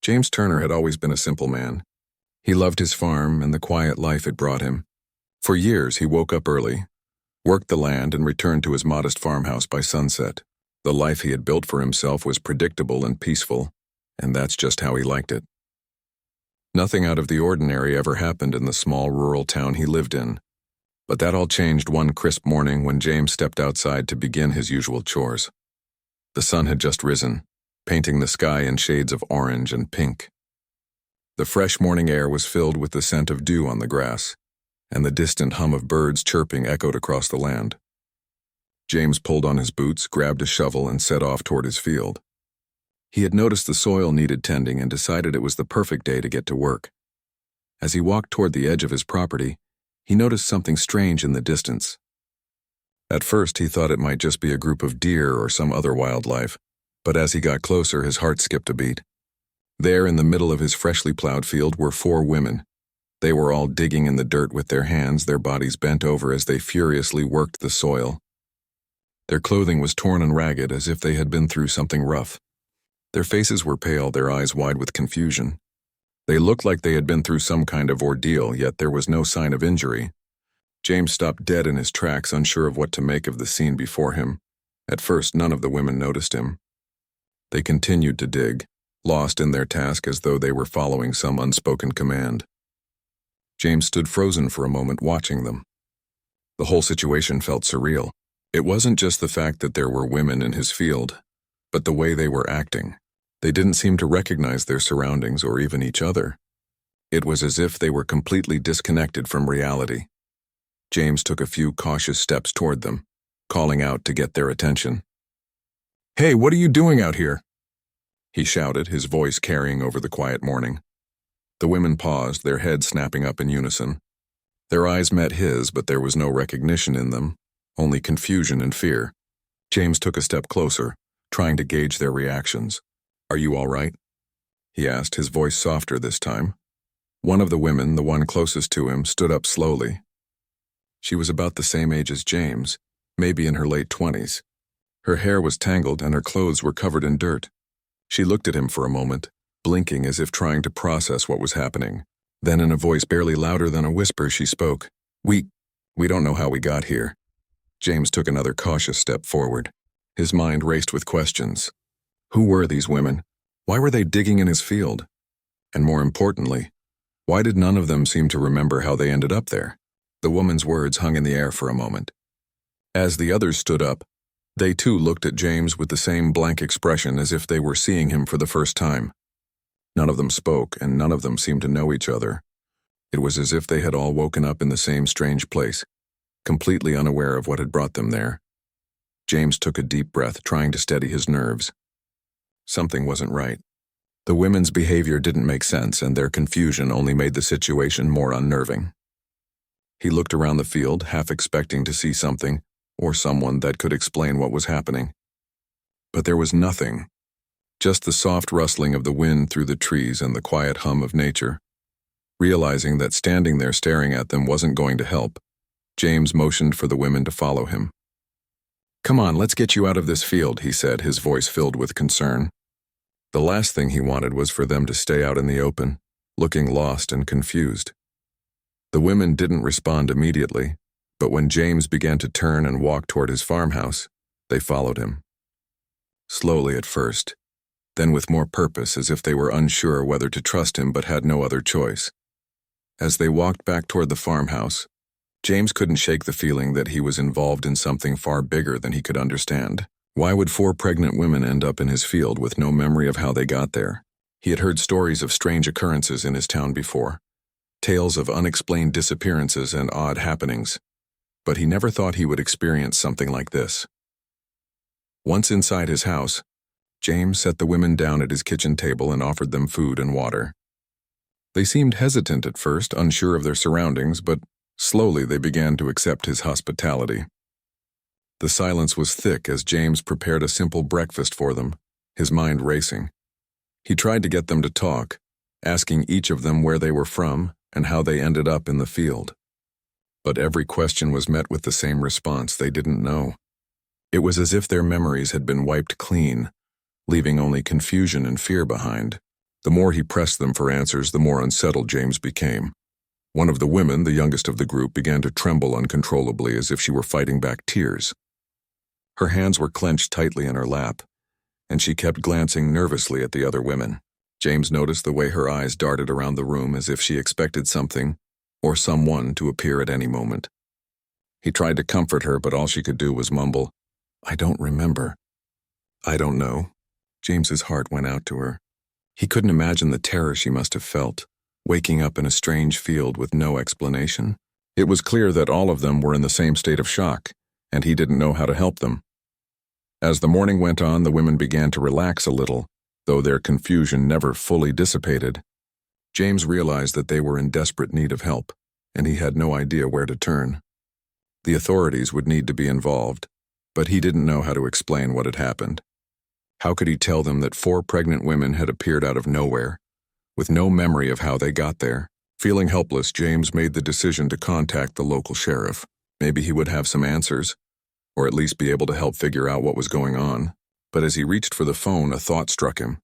James Turner had always been a simple man. He loved his farm and the quiet life it brought him. For years, he woke up early, worked the land, and returned to his modest farmhouse by sunset. The life he had built for himself was predictable and peaceful, and that's just how he liked it. Nothing out of the ordinary ever happened in the small rural town he lived in. But that all changed one crisp morning when James stepped outside to begin his usual chores. The sun had just risen, painting the sky in shades of orange and pink. The fresh morning air was filled with the scent of dew on the grass, and the distant hum of birds chirping echoed across the land. James pulled on his boots, grabbed a shovel, and set off toward his field. He had noticed the soil needed tending and decided it was the perfect day to get to work. As he walked toward the edge of his property, he noticed something strange in the distance. At first, he thought it might just be a group of deer or some other wildlife, but as he got closer, his heart skipped a beat. There, in the middle of his freshly plowed field, were 4 women. They were all digging in the dirt with their hands, their bodies bent over as they furiously worked the soil. Their clothing was torn and ragged, as if they had been through something rough. Their faces were pale, their eyes wide with confusion. They looked like they had been through some kind of ordeal, yet there was no sign of injury. James stopped dead in his tracks, unsure of what to make of the scene before him. At first, none of the women noticed him. They continued to dig, lost in their task as though they were following some unspoken command. James stood frozen for a moment, watching them. The whole situation felt surreal. It wasn't just the fact that there were women in his field, but the way they were acting. They didn't seem to recognize their surroundings or even each other. It was as if they were completely disconnected from reality. James took a few cautious steps toward them, calling out to get their attention. "Hey, what are you doing out here?" he shouted, his voice carrying over the quiet morning. The women paused, their heads snapping up in unison. Their eyes met his, but there was no recognition in them, only confusion and fear. James took a step closer, trying to gauge their reactions. "Are you all right?" he asked, his voice softer this time. One of the women, the one closest to him, stood up slowly. She was about the same age as James, maybe in her late 20s. Her hair was tangled and her clothes were covered in dirt. She looked at him for a moment, blinking as if trying to process what was happening. Then, in a voice barely louder than a whisper, she spoke. We don't know how we got here." James took another cautious step forward. His mind raced with questions. Who were these women? Why were they digging in his field? And more importantly, why did none of them seem to remember how they ended up there? The woman's words hung in the air for a moment. As the others stood up, they too looked at James with the same blank expression as if they were seeing him for the first time. None of them spoke, and none of them seemed to know each other. It was as if they had all woken up in the same strange place, completely unaware of what had brought them there. James took a deep breath, trying to steady his nerves. Something wasn't right. The women's behavior didn't make sense, and their confusion only made the situation more unnerving. He looked around the field, half expecting to see something, or someone that could explain what was happening. But there was nothing, just the soft rustling of the wind through the trees and the quiet hum of nature. Realizing that standing there staring at them wasn't going to help, James motioned for the women to follow him. "Come on, let's get you out of this field," he said, his voice filled with concern. The last thing he wanted was for them to stay out in the open, looking lost and confused. The women didn't respond immediately, but when James began to turn and walk toward his farmhouse, they followed him. Slowly at first, then with more purpose, as if they were unsure whether to trust him but had no other choice. As they walked back toward the farmhouse, James couldn't shake the feeling that he was involved in something far bigger than he could understand. Why would 4 pregnant women end up in his field with no memory of how they got there? He had heard stories of strange occurrences in his town before, tales of unexplained disappearances and odd happenings, but he never thought he would experience something like this. Once inside his house, James set the women down at his kitchen table and offered them food and water. They seemed hesitant at first, unsure of their surroundings, but slowly they began to accept his hospitality. The silence was thick as James prepared a simple breakfast for them, his mind racing. He tried to get them to talk, asking each of them where they were from and how they ended up in the field. But every question was met with the same response: they didn't know. It was as if their memories had been wiped clean, leaving only confusion and fear behind. The more he pressed them for answers, the more unsettled James became. One of the women, the youngest of the group, began to tremble uncontrollably as if she were fighting back tears. Her hands were clenched tightly in her lap, and she kept glancing nervously at the other women. James noticed the way her eyes darted around the room as if she expected something or someone to appear at any moment. He tried to comfort her, but all she could do was mumble, "I don't remember." "I don't know." James's heart went out to her. He couldn't imagine the terror she must have felt, waking up in a strange field with no explanation. It was clear that all of them were in the same state of shock, and he didn't know how to help them. As the morning went on, the women began to relax a little, though their confusion never fully dissipated. James realized that they were in desperate need of help, and he had no idea where to turn. The authorities would need to be involved, but he didn't know how to explain what had happened. How could he tell them that 4 pregnant women had appeared out of nowhere, with no memory of how they got there? Feeling helpless, James made the decision to contact the local sheriff. Maybe he would have some answers, or at least be able to help figure out what was going on. But as he reached for the phone, a thought struck him.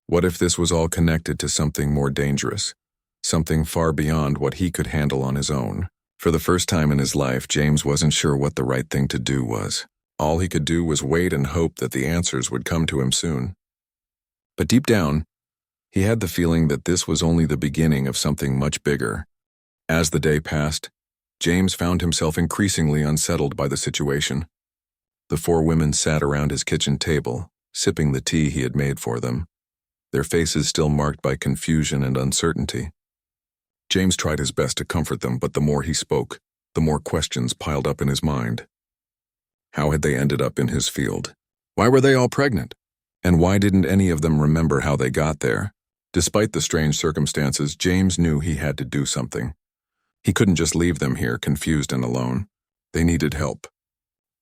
What if this was all connected to something more dangerous? Something far beyond what he could handle on his own. For the first time in his life, James wasn't sure what the right thing to do was. All he could do was wait and hope that the answers would come to him soon. But deep down, he had the feeling that this was only the beginning of something much bigger. As the day passed, James found himself increasingly unsettled by the situation. The 4 women sat around his kitchen table, sipping the tea he had made for them, their faces still marked by confusion and uncertainty. James tried his best to comfort them, but the more he spoke, the more questions piled up in his mind. How had they ended up in his field? Why were they all pregnant? And why didn't any of them remember how they got there? Despite the strange circumstances, James knew he had to do something. He couldn't just leave them here, confused and alone. They needed help.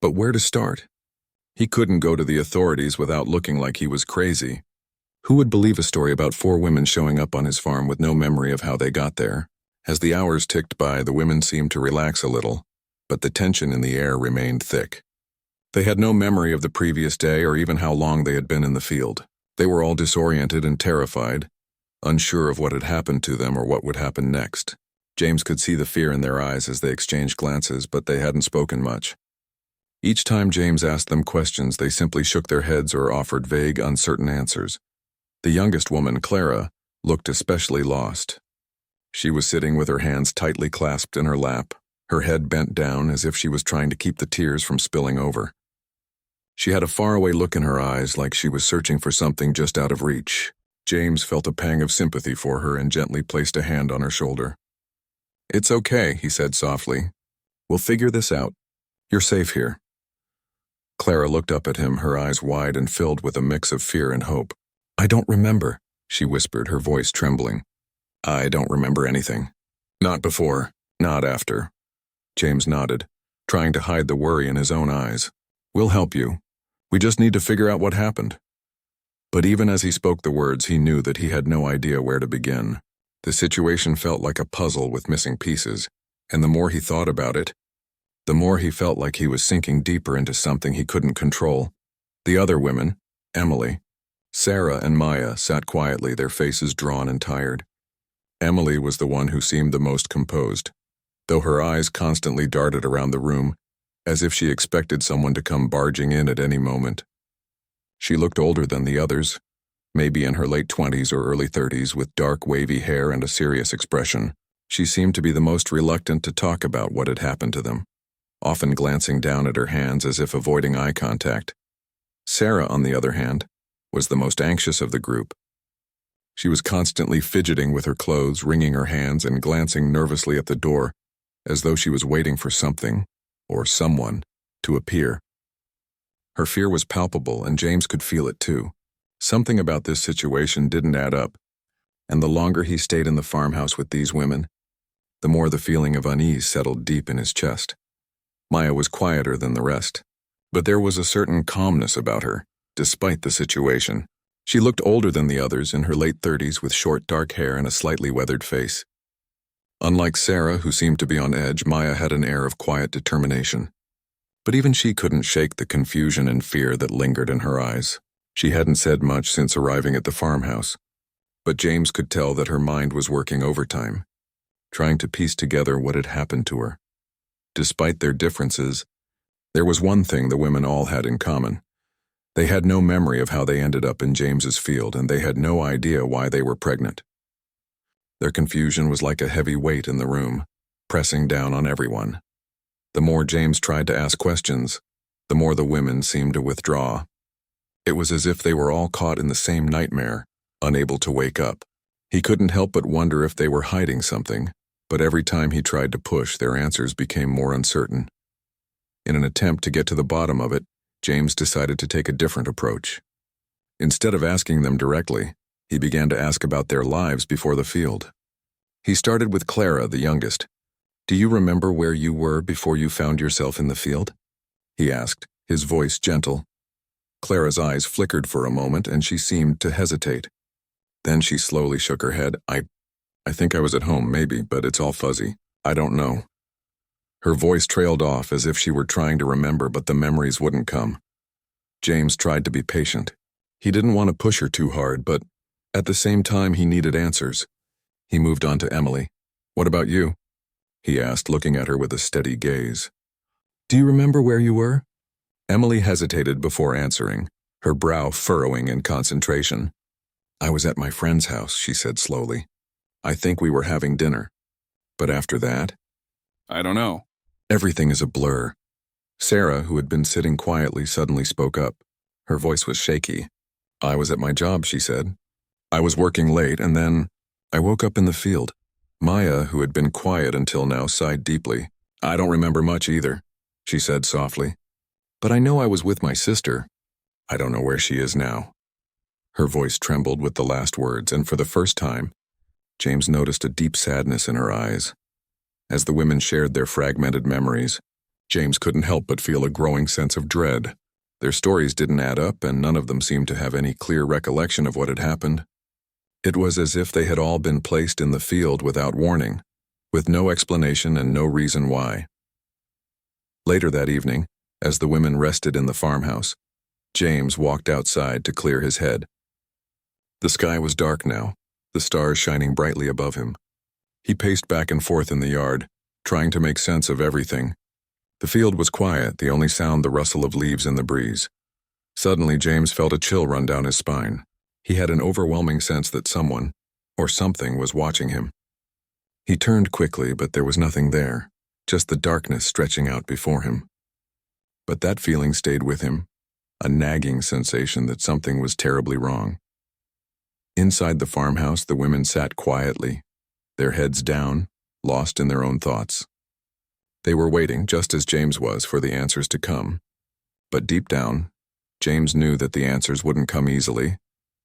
But where to start? He couldn't go to the authorities without looking like he was crazy. Who would believe a story about 4 women showing up on his farm with no memory of how they got there? As the hours ticked by, the women seemed to relax a little, but the tension in the air remained thick. They had no memory of the previous day or even how long they had been in the field. They were all disoriented and terrified, unsure of what had happened to them or what would happen next. James could see the fear in their eyes as they exchanged glances, but they hadn't spoken much. Each time James asked them questions, they simply shook their heads or offered vague, uncertain answers. The youngest woman, Clara, looked especially lost. She was sitting with her hands tightly clasped in her lap, her head bent down as if she was trying to keep the tears from spilling over. She had a faraway look in her eyes, like she was searching for something just out of reach. James felt a pang of sympathy for her and gently placed a hand on her shoulder. "It's okay," he said softly. "We'll figure this out. You're safe here." Clara looked up at him, her eyes wide and filled with a mix of fear and hope. "I don't remember," she whispered, her voice trembling. "I don't remember anything. Not before, not after." James nodded, trying to hide the worry in his own eyes. "We'll help you. We just need to figure out what happened." But even as he spoke the words, he knew that he had no idea where to begin. The situation felt like a puzzle with missing pieces, and the more he thought about it, the more he felt like he was sinking deeper into something he couldn't control. The other women, Emily, Sarah, and Maya, sat quietly, their faces drawn and tired. Emily was the one who seemed the most composed, though her eyes constantly darted around the room, as if she expected someone to come barging in at any moment. She looked older than the others, maybe in her late 20s or early 30s, with dark, wavy hair and a serious expression. She seemed to be the most reluctant to talk about what had happened to them, often glancing down at her hands as if avoiding eye contact. Sarah, on the other hand, was the most anxious of the group. She was constantly fidgeting with her clothes, wringing her hands, and glancing nervously at the door, as though she was waiting for something, or someone, to appear. Her fear was palpable, and James could feel it too. Something about this situation didn't add up, and the longer he stayed in the farmhouse with these women, the more the feeling of unease settled deep in his chest. Maya was quieter than the rest, but there was a certain calmness about her, despite the situation. She looked older than the others, in her late 30s, with short dark hair and a slightly weathered face. Unlike Sarah, who seemed to be on edge, Maya had an air of quiet determination. But even she couldn't shake the confusion and fear that lingered in her eyes. She hadn't said much since arriving at the farmhouse, but James could tell that her mind was working overtime, trying to piece together what had happened to her. Despite their differences, there was one thing the women all had in common. They had no memory of how they ended up in James's field, and they had no idea why they were pregnant. Their confusion was like a heavy weight in the room, pressing down on everyone. The more James tried to ask questions, the more the women seemed to withdraw. It was as if they were all caught in the same nightmare, unable to wake up. He couldn't help but wonder if they were hiding something, but every time he tried to push, their answers became more uncertain. In an attempt to get to the bottom of it, James decided to take a different approach. Instead of asking them directly, he began to ask about their lives before the field. He started with Clara, the youngest. "Do you remember where you were before you found yourself in the field?" he asked, his voice gentle. Clara's eyes flickered for a moment, and she seemed to hesitate. Then she slowly shook her head. I think I was at home, maybe, but it's all fuzzy. I don't know." Her voice trailed off as if she were trying to remember, but the memories wouldn't come. James tried to be patient. He didn't want to push her too hard, but at the same time he needed answers. He moved on to Emily. "What about you?" he asked, looking at her with a steady gaze. "Do you remember where you were?" Emily hesitated before answering, her brow furrowing in concentration. "I was at my friend's house," she said slowly. "I think we were having dinner. But after that, I don't know. Everything is a blur." Sarah, who had been sitting quietly, suddenly spoke up. Her voice was shaky. "I was at my job," she said. "I was working late, and then I woke up in the field." Maya, who had been quiet until now, sighed deeply. "I don't remember much either," she said softly. "But I know I was with my sister. I don't know where she is now." Her voice trembled with the last words, and for the first time, James noticed a deep sadness in her eyes. As the women shared their fragmented memories, James couldn't help but feel a growing sense of dread. Their stories didn't add up, and none of them seemed to have any clear recollection of what had happened. It was as if they had all been placed in the field without warning, with no explanation and no reason why. Later that evening, as the women rested in the farmhouse, James walked outside to clear his head. The sky was dark now, the stars shining brightly above him. He paced back and forth in the yard, trying to make sense of everything. The field was quiet, the only sound the rustle of leaves in the breeze. Suddenly, James felt a chill run down his spine. He had an overwhelming sense that someone, or something, was watching him. He turned quickly, but there was nothing there, just the darkness stretching out before him. But that feeling stayed with him, a nagging sensation that something was terribly wrong. Inside the farmhouse, the women sat quietly, their heads down, lost in their own thoughts. They were waiting, just as James was, for the answers to come. But deep down, James knew that the answers wouldn't come easily,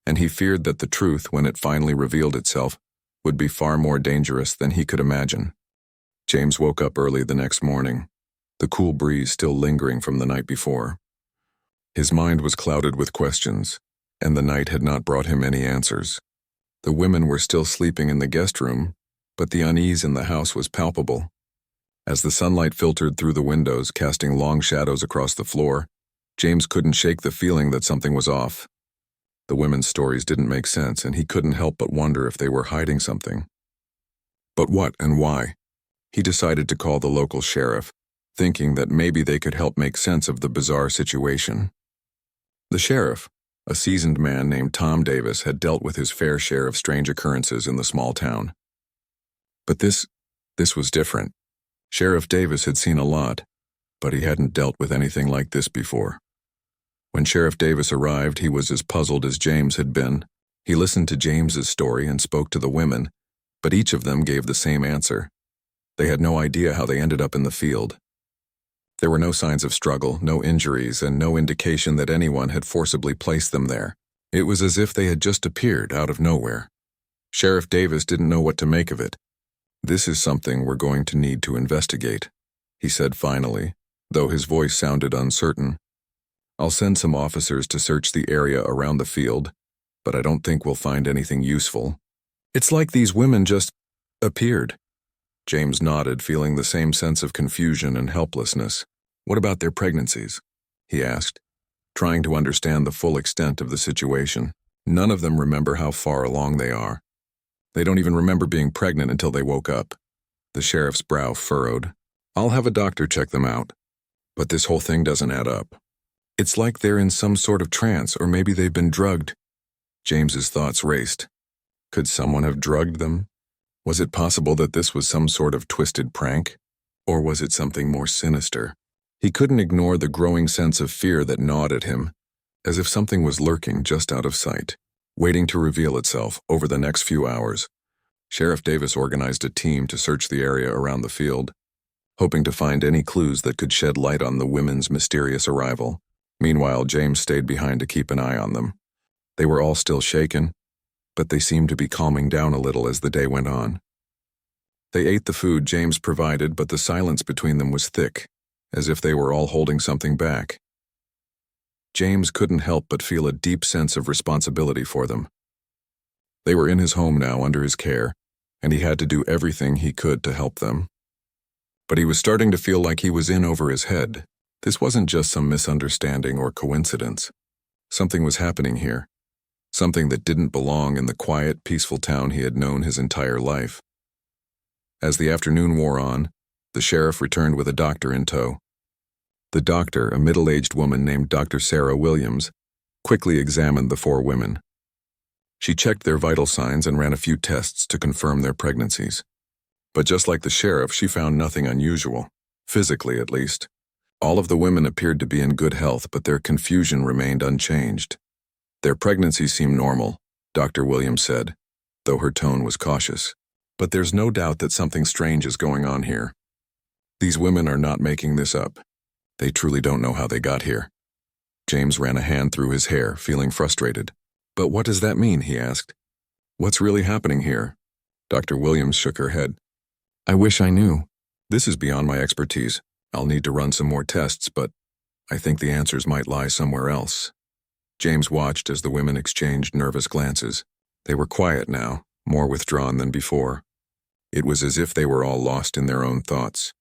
and he feared that the truth, when it finally revealed itself, would be far more dangerous than he could imagine. James woke up early the next morning, the cool breeze still lingering from the night before. His mind was clouded with questions, and the night had not brought him any answers. The women were still sleeping in the guest room, but the unease in the house was palpable. As the sunlight filtered through the windows, casting long shadows across the floor, James couldn't shake the feeling that something was off. The women's stories didn't make sense, and he couldn't help but wonder if they were hiding something. But what and why? He decided to call the local sheriff, thinking that maybe they could help make sense of the bizarre situation. The sheriff, a seasoned man named Tom Davis, had dealt with his fair share of strange occurrences in the small town. But this was different. Sheriff Davis had seen a lot, but he hadn't dealt with anything like this before. When Sheriff Davis arrived, he was as puzzled as James had been. He listened to James's story and spoke to the women, but each of them gave the same answer. They had no idea how they ended up in the field. There were no signs of struggle, no injuries, and no indication that anyone had forcibly placed them there. It was as if they had just appeared out of nowhere. Sheriff Davis didn't know what to make of it. "This is something we're going to need to investigate," he said finally, though his voice sounded uncertain. "I'll send some officers to search the area around the field, but I don't think we'll find anything useful. It's like these women just appeared." James nodded, feeling the same sense of confusion and helplessness. "What about their pregnancies?" he asked, trying to understand the full extent of the situation. None of them remember how far along they are. They don't even remember being pregnant until they woke up. The sheriff's brow furrowed. I'll have a doctor check them out. But this whole thing doesn't add up. It's like they're in some sort of trance, or maybe they've been drugged. James's thoughts raced. Could someone have drugged them? Was it possible that this was some sort of twisted prank? Or was it something more sinister? He couldn't ignore the growing sense of fear that gnawed at him, as if something was lurking just out of sight, waiting to reveal itself over the next few hours. Sheriff Davis organized a team to search the area around the field, hoping to find any clues that could shed light on the women's mysterious arrival. Meanwhile, James stayed behind to keep an eye on them. They were all still shaken, but they seemed to be calming down a little as the day went on. They ate the food James provided, but the silence between them was thick, as if they were all holding something back. James couldn't help but feel a deep sense of responsibility for them. They were in his home now under his care, and he had to do everything he could to help them. But he was starting to feel like he was in over his head. This wasn't just some misunderstanding or coincidence. Something was happening here. Something that didn't belong in the quiet, peaceful town he had known his entire life. As the afternoon wore on, the sheriff returned with a doctor in tow. The doctor, a middle-aged woman named Dr. Sarah Williams, quickly examined the 4 women. She checked their vital signs and ran a few tests to confirm their pregnancies. But just like the sheriff, she found nothing unusual, physically at least. All of the women appeared to be in good health, but their confusion remained unchanged. Their pregnancies seem normal, Dr. Williams said, though her tone was cautious. But there's no doubt that something strange is going on here. These women are not making this up. They truly don't know how they got here. James ran a hand through his hair, feeling frustrated. But what does that mean, he asked. What's really happening here? Dr. Williams shook her head. I wish I knew. This is beyond my expertise. I'll need to run some more tests, but I think the answers might lie somewhere else. James watched as the women exchanged nervous glances. They were quiet now, more withdrawn than before. It was as if they were all lost in their own thoughts,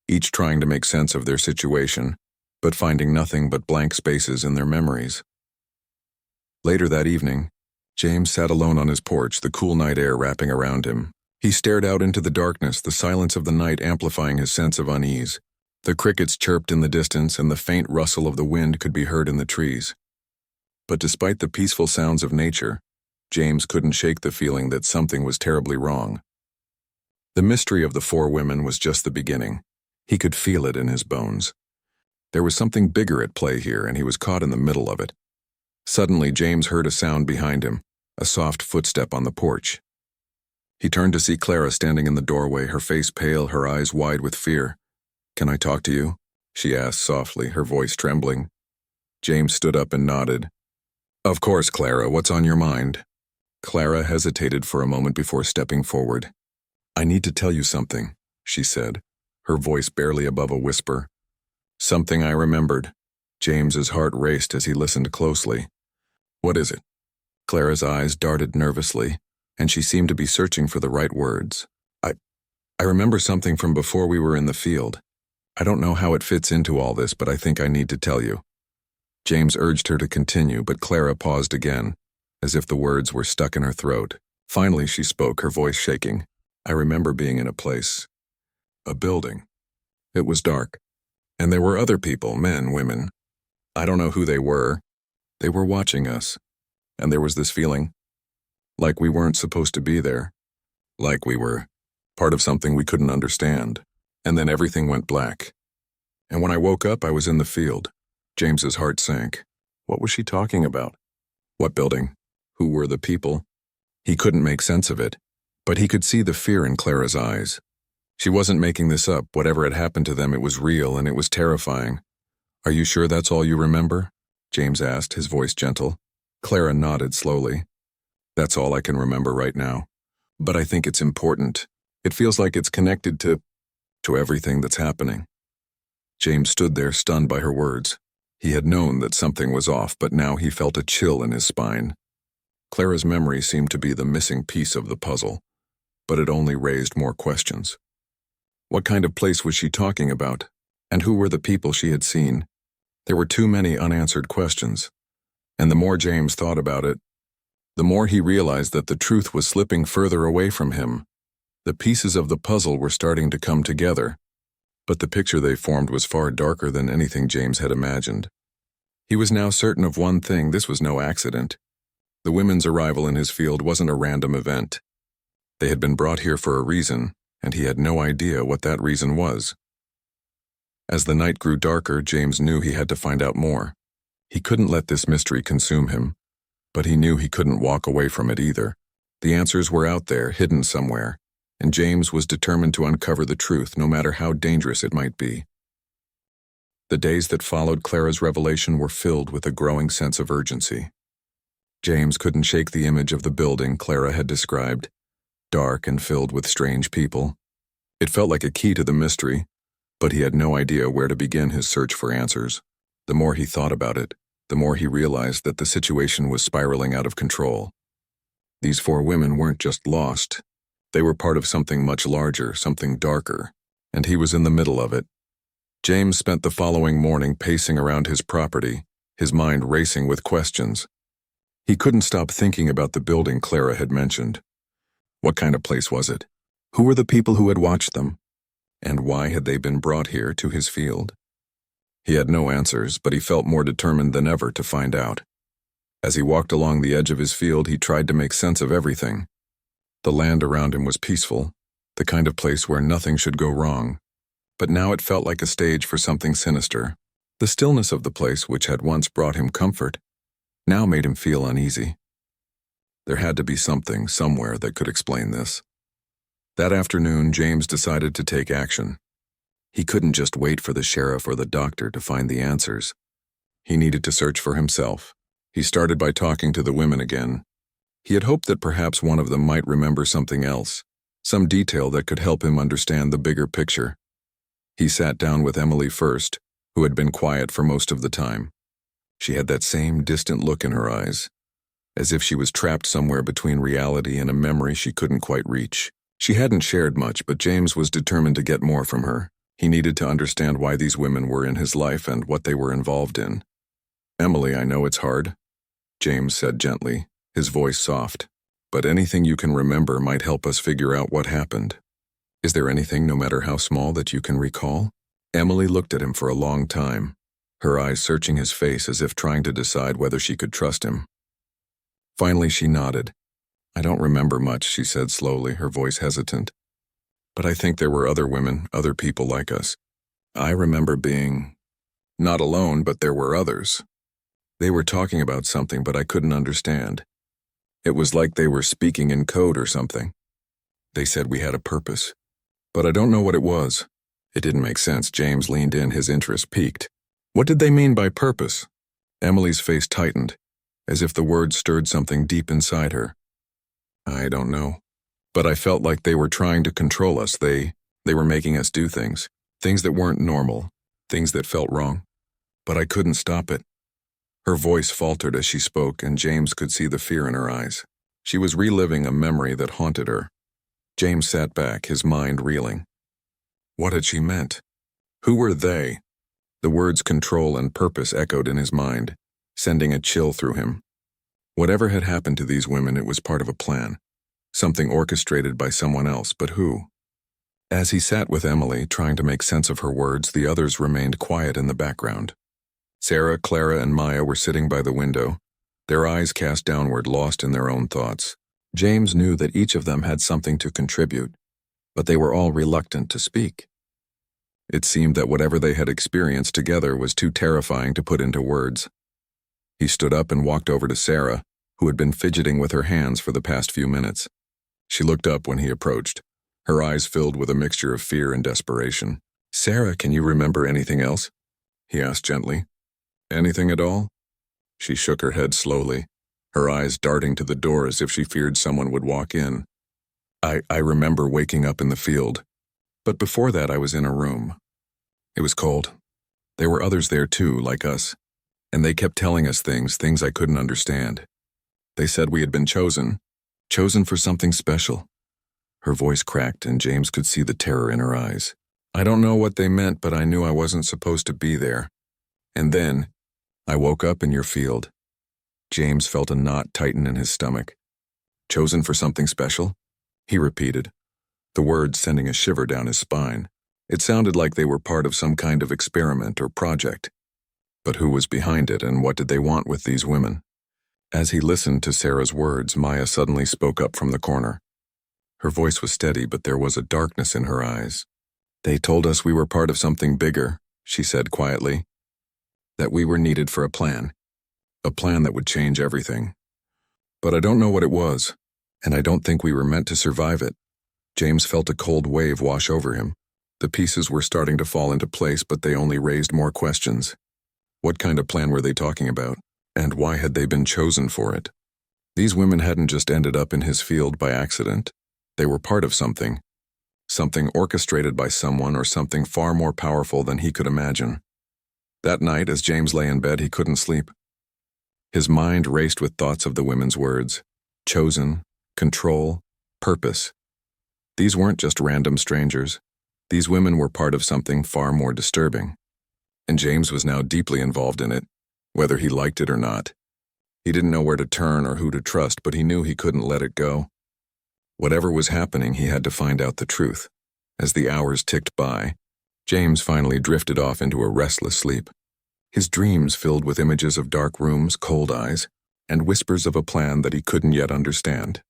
each trying to make sense of their situation, but finding nothing but blank spaces in their memories. Later that evening, James sat alone on his porch, the cool night air wrapping around him. He stared out into the darkness, the silence of the night amplifying his sense of unease. The crickets chirped in the distance, and the faint rustle of the wind could be heard in the trees. But despite the peaceful sounds of nature, James couldn't shake the feeling that something was terribly wrong. The mystery of the 4 women was just the beginning. He could feel it in his bones. There was something bigger at play here, and he was caught in the middle of it. Suddenly, James heard a sound behind him, a soft footstep on the porch. He turned to see Clara standing in the doorway, her face pale, her eyes wide with fear. Can I talk to you? She asked softly, her voice trembling. James stood up and nodded. Of course, Clara, what's on your mind? Clara hesitated for a moment before stepping forward. I need to tell you something, she said, her voice barely above a whisper. Something I remembered. James's heart raced as he listened closely. What is it? Clara's eyes darted nervously, and she seemed to be searching for the right words. I remember something from before we were in the field. I don't know how it fits into all this, but I think I need to tell you. James urged her to continue, but Clara paused again, as if the words were stuck in her throat. Finally, she spoke, her voice shaking. I remember being in a place. A building. It was dark. And there were other people, men, women. I don't know who they were. They were watching us. And there was this feeling. Like we weren't supposed to be there. Like we were part of something we couldn't understand. And then everything went black. And when I woke up, I was in the field. James's heart sank. What was she talking about? What building? Who were the people? He couldn't make sense of it, but he could see the fear in Clara's eyes. She wasn't making this up. Whatever had happened to them, it was real and it was terrifying. Are you sure that's all you remember? James asked, his voice gentle. Clara nodded slowly. That's all I can remember right now. But I think it's important. It feels like it's connected to everything that's happening. James stood there, stunned by her words. He had known that something was off, but now he felt a chill in his spine. Clara's memory seemed to be the missing piece of the puzzle, but it only raised more questions. What kind of place was she talking about? And who were the people she had seen? There were too many unanswered questions. And the more James thought about it, the more he realized that the truth was slipping further away from him. The pieces of the puzzle were starting to come together, but the picture they formed was far darker than anything James had imagined. He was now certain of one thing: this was no accident. The women's arrival in his field wasn't a random event. They had been brought here for a reason, and he had no idea what that reason was. As the night grew darker, James knew he had to find out more. He couldn't let this mystery consume him, but he knew he couldn't walk away from it either. The answers were out there, hidden somewhere, and James was determined to uncover the truth, no matter how dangerous it might be. The days that followed Clara's revelation were filled with a growing sense of urgency. James couldn't shake the image of the building Clara had described, dark and filled with strange people. It felt like a key to the mystery, but he had no idea where to begin his search for answers. The more he thought about it, the more he realized that the situation was spiraling out of control. These 4 women weren't just lost. They were part of something much larger, something darker, and he was in the middle of it. James spent the following morning pacing around his property, his mind racing with questions. He couldn't stop thinking about the building Clara had mentioned. What kind of place was it? Who were the people who had watched them? And why had they been brought here to his field? He had no answers, but he felt more determined than ever to find out. As he walked along the edge of his field, he tried to make sense of everything. The land around him was peaceful, the kind of place where nothing should go wrong. But now it felt like a stage for something sinister. The stillness of the place, which had once brought him comfort, now made him feel uneasy. There had to be something, somewhere, that could explain this. That afternoon, James decided to take action. He couldn't just wait for the sheriff or the doctor to find the answers. He needed to search for himself. He started by talking to the women again. He had hoped that perhaps one of them might remember something else, some detail that could help him understand the bigger picture. He sat down with Emily first, who had been quiet for most of the time. She had that same distant look in her eyes, as if she was trapped somewhere between reality and a memory she couldn't quite reach. She hadn't shared much, but James was determined to get more from her. He needed to understand why these women were in his life and what they were involved in. "Emily, I know it's hard," James said gently, his voice soft, "but anything you can remember might help us figure out what happened. Is there anything, no matter how small, that you can recall?" Emily looked at him for a long time, her eyes searching his face as if trying to decide whether she could trust him. Finally, she nodded. "I don't remember much," she said slowly, her voice hesitant. "But I think there were other women, other people like us. I remember being not alone, but there were others. They were talking about something, but I couldn't understand. It was like they were speaking in code or something. They said we had a purpose, but I don't know what it was." It didn't make sense. James leaned in, his interest piqued. "What did they mean by purpose?" Emily's face tightened, as if the words stirred something deep inside her. "I don't know. But I felt like they were trying to control us. They were making us do things that weren't normal, things that felt wrong. But I couldn't stop it." Her voice faltered as she spoke, and James could see the fear in her eyes. She was reliving a memory that haunted her. James sat back, his mind reeling. What had she meant? Who were they? The words control and purpose echoed in his mind, sending a chill through him. Whatever had happened to these women, it was part of a plan. Something orchestrated by someone else, but who? As he sat with Emily, trying to make sense of her words, the others remained quiet in the background. Sarah, Clara, and Maya were sitting by the window, their eyes cast downward, lost in their own thoughts. James knew that each of them had something to contribute, but they were all reluctant to speak. It seemed that whatever they had experienced together was too terrifying to put into words. He stood up and walked over to Sarah, who had been fidgeting with her hands for the past few minutes. She looked up when he approached, her eyes filled with a mixture of fear and desperation. "Sarah, can you remember anything else?" he asked gently. "Anything at all?" She shook her head slowly, her eyes darting to the door as if she feared someone would walk in. I remember waking up in the field, but before that I was in a room. It was cold. There were others there too, like us, and they kept telling us things I couldn't understand. They said we had been chosen for something special." Her voice cracked, and James could see the terror in her eyes. "I don't know what they meant, but I knew I wasn't supposed to be there. And then, I woke up in your field. James felt a knot tighten in his stomach. Chosen for something special? He repeated, the words sending a shiver down his spine. It sounded like they were part of some kind of experiment or project. But who was behind it, and what did they want with these women? As he listened to Sarah's words, Maya suddenly spoke up from the corner. Her voice was steady, but there was a darkness in her eyes. They told us we were part of something bigger, she said quietly. That we were needed for a plan. A plan that would change everything. But I don't know what it was, and I don't think we were meant to survive it. James felt a cold wave wash over him. The pieces were starting to fall into place, but they only raised more questions. What kind of plan were they talking about? And why had they been chosen for it? These women hadn't just ended up in his field by accident. They were part of something. Something orchestrated by someone, or something far more powerful than he could imagine. That night, as James lay in bed, he couldn't sleep. His mind raced with thoughts of the women's words. Chosen, control, purpose. These weren't just random strangers. These women were part of something far more disturbing. And James was now deeply involved in it, whether he liked it or not. He didn't know where to turn or who to trust, but he knew he couldn't let it go. Whatever was happening, he had to find out the truth. As the hours ticked by, James finally drifted off into a restless sleep. His dreams filled with images of dark rooms, cold eyes, and whispers of a plan that he couldn't yet understand.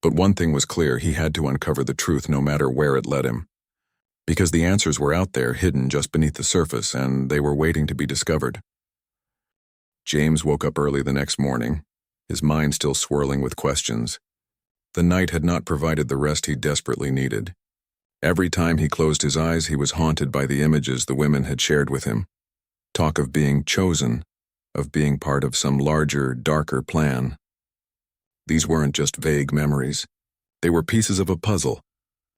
But one thing was clear: he had to uncover the truth no matter where it led him. Because the answers were out there, hidden just beneath the surface, and they were waiting to be discovered. James woke up early the next morning, his mind still swirling with questions. The night had not provided the rest he desperately needed. Every time he closed his eyes, he was haunted by the images the women had shared with him. Talk of being chosen, of being part of some larger, darker plan. These weren't just vague memories. They were pieces of a puzzle,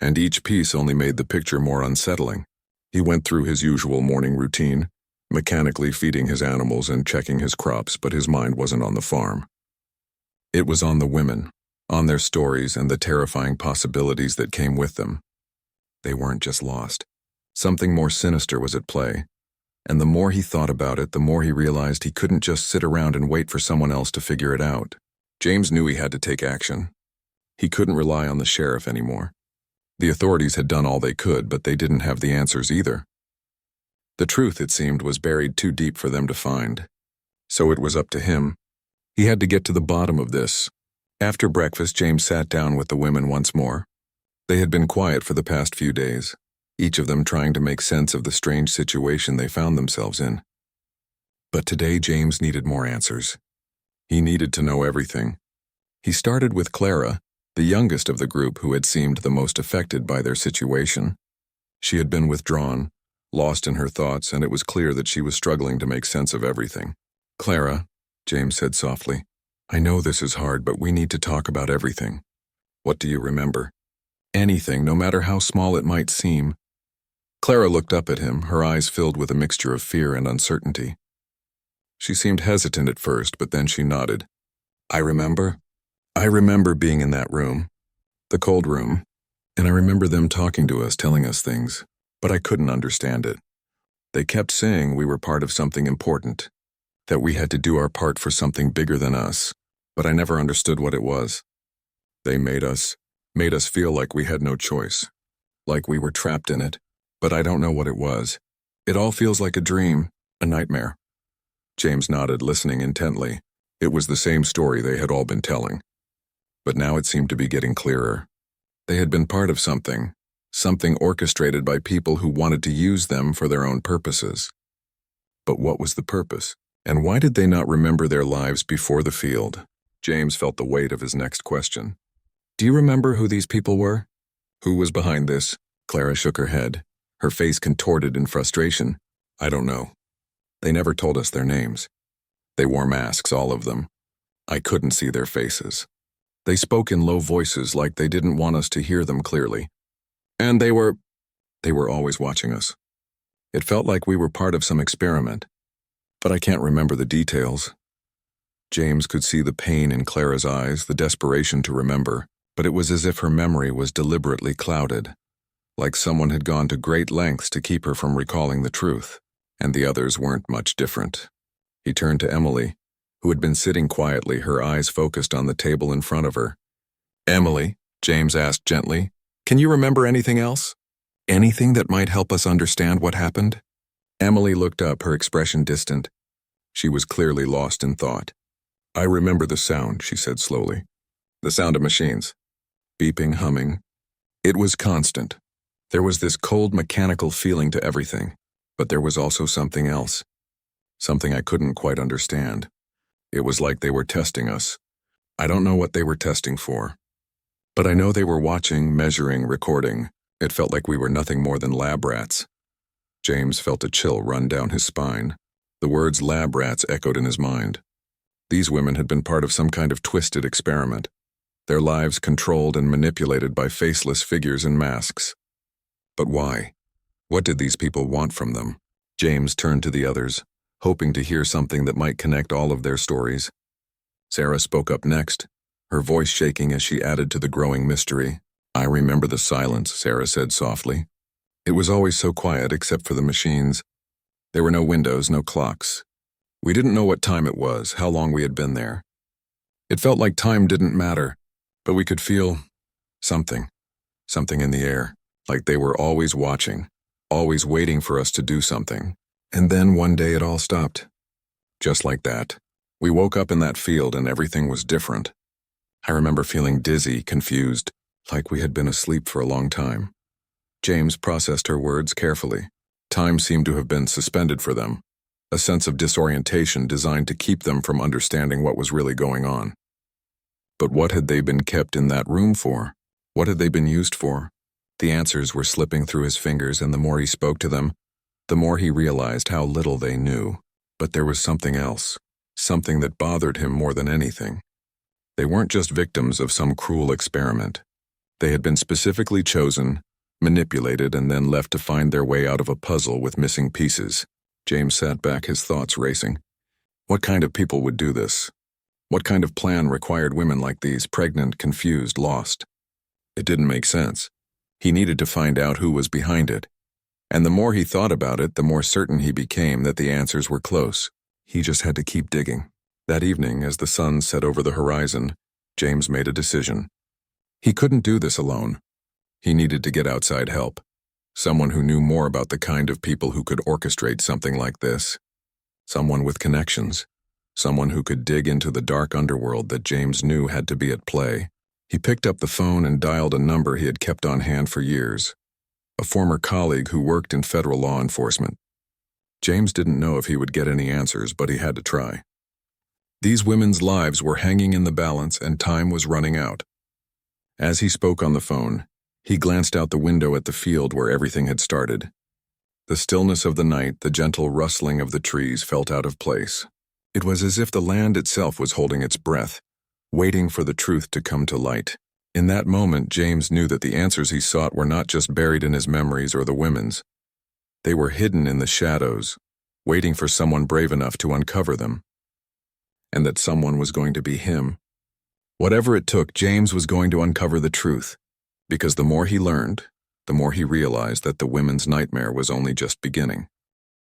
and each piece only made the picture more unsettling. He went through his usual morning routine, mechanically feeding his animals and checking his crops, but his mind wasn't on the farm. It was on the women, on their stories and the terrifying possibilities that came with them. They weren't just lost. Something more sinister was at play, and the more he thought about it, the more he realized he couldn't just sit around and wait for someone else to figure it out. James knew he had to take action. He couldn't rely on the sheriff anymore. The authorities had done all they could, but they didn't have the answers either. The truth, it seemed, was buried too deep for them to find. So it was up to him. He had to get to the bottom of this. After breakfast, James sat down with the women once more. They had been quiet for the past few days, each of them trying to make sense of the strange situation they found themselves in. But today, James needed more answers. He needed to know everything. He started with Clara, the youngest of the group who had seemed the most affected by their situation. She had been withdrawn, lost in her thoughts, and it was clear that she was struggling to make sense of everything. Clara, James said softly, I know this is hard, but we need to talk about everything. What do you remember? Anything, no matter how small it might seem. Clara looked up at him, her eyes filled with a mixture of fear and uncertainty. She seemed hesitant at first, but then she nodded. I remember being in that room, the cold room, and I remember them talking to us, telling us things, but I couldn't understand it. They kept saying we were part of something important, that we had to do our part for something bigger than us, but I never understood what it was. They made us feel like we had no choice, like we were trapped in it, but I don't know what it was. It all feels like a dream, a nightmare. James nodded, listening intently. It was the same story they had all been telling. But now it seemed to be getting clearer. They had been part of something orchestrated by people who wanted to use them for their own purposes. But what was the purpose? And why did they not remember their lives before the field? James felt the weight of his next question. Do you remember who these people were? Who was behind this? Clara shook her head, her face contorted in frustration. I don't know. They never told us their names. They wore masks, all of them. I couldn't see their faces. They spoke in low voices like they didn't want us to hear them clearly. And they were always watching us. It felt like we were part of some experiment, but I can't remember the details. James could see the pain in Clara's eyes, the desperation to remember, but it was as if her memory was deliberately clouded, like someone had gone to great lengths to keep her from recalling the truth, and the others weren't much different. He turned to Emily, who had been sitting quietly, her eyes focused on the table in front of her. "Emily," James asked gently, "can you remember anything else? Anything that might help us understand what happened?" Emily looked up, her expression distant. She was clearly lost in thought. "I remember the sound," she said slowly. "The sound of machines. Beeping, humming. It was constant. There was this cold mechanical feeling to everything, but there was also something else. Something I couldn't quite understand. It was like they were testing us. I don't know what they were testing for. But I know they were watching, measuring, recording. It felt like we were nothing more than lab rats." James felt a chill run down his spine. The words lab rats echoed in his mind. These women had been part of some kind of twisted experiment, their lives controlled and manipulated by faceless figures in masks. But why? What did these people want from them? James turned to the others, hoping to hear something that might connect all of their stories. Sarah spoke up next, her voice shaking as she added to the growing mystery. "I remember the silence," Sarah said softly. "It was always so quiet except for the machines. There were no windows, no clocks. We didn't know what time it was, how long we had been there. It felt like time didn't matter, but we could feel something in the air, like they were always watching, always waiting for us to do something. And then one day it all stopped. Just like that. We woke up in that field and everything was different. I remember feeling dizzy, confused, like we had been asleep for a long time." James processed her words carefully. Time seemed to have been suspended for them, a sense of disorientation designed to keep them from understanding what was really going on. But what had they been kept in that room for? What had they been used for? The answers were slipping through his fingers, and the more he spoke to them, the more he realized how little they knew. But there was something else, something that bothered him more than anything. They weren't just victims of some cruel experiment. They had been specifically chosen, manipulated, and then left to find their way out of a puzzle with missing pieces. James sat back, his thoughts racing. What kind of people would do this? What kind of plan required women like these, pregnant, confused, lost? It didn't make sense. He needed to find out who was behind it. And the more he thought about it, the more certain he became that the answers were close. He just had to keep digging. That evening, as the sun set over the horizon, James made a decision. He couldn't do this alone. He needed to get outside help. Someone who knew more about the kind of people who could orchestrate something like this. Someone with connections. Someone who could dig into the dark underworld that James knew had to be at play. He picked up the phone and dialed a number he had kept on hand for years. A former colleague who worked in federal law enforcement. James didn't know if he would get any answers, but he had to try. These women's lives were hanging in the balance and time was running out. As he spoke on the phone, he glanced out the window at the field where everything had started. The stillness of the night, the gentle rustling of the trees felt out of place. It was as if the land itself was holding its breath, waiting for the truth to come to light. In that moment, James knew that the answers he sought were not just buried in his memories or the women's. They were hidden in the shadows, waiting for someone brave enough to uncover them. And that someone was going to be him. Whatever it took, James was going to uncover the truth, because the more he learned, the more he realized that the women's nightmare was only just beginning.